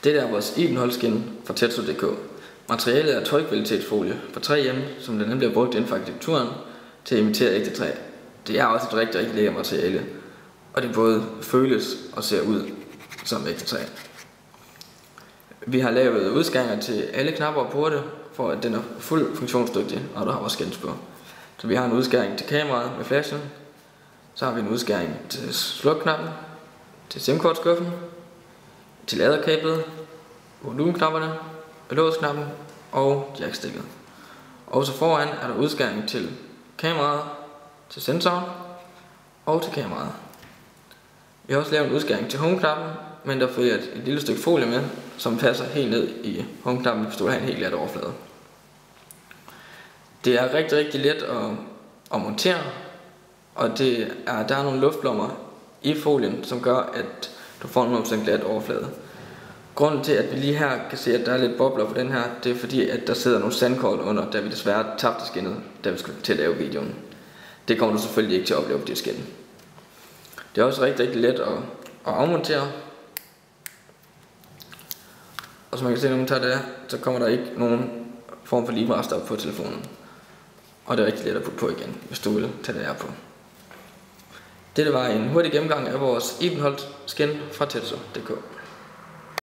Det er vores Ibenholt-skin fra Tetsu.dk. Materialet er tøjkvalitetsfolie fra 3M, som den bliver brugt inden for arkitekturen til at imitere ægte træ. Det er også et rigtig lækkert materiale, og det både føles og ser ud som ægte træ. Vi har lavet udskæringer til alle knapper og porte, for at den er fuldt funktionsdygtig, når du har vores skins på. Så vi har en udskæring til kameraet med flashen, så har vi en udskæring til slukknappen, til SIM-kortskuffen, til laderkablet, volumenknapperne, låsknappen og jackstikket. Og så foran er der udskæring til kameraet, til sensoren og til kameraet. Vi har også lavet en udskæring til homeknappen, men der følger et lille stykke folie med, som passer helt ned i homeknappen, hvis du vil have en helt glat overflade. Det er rigtig let at montere, og der er nogle luftblommer i folien, som gør, at du får en 100% glat overflade. Grunden til, at vi lige her kan se, at der er lidt bobler på den her, det er fordi, at der sidder nogle sandkorn under, da vi desværre tabte skinnet, da vi skulle til at lave videoen. Det kommer du selvfølgelig ikke til at opleve på dit skin. Det er også rigtig let at afmontere. Og som man kan se, når man tager det af, så kommer der ikke nogen form for limerester på telefonen. Og det er rigtig let at putte på igen, hvis du vil tage det af på. Dette var en hurtig gennemgang af vores Ibenholt skin fra Tetsu.dk.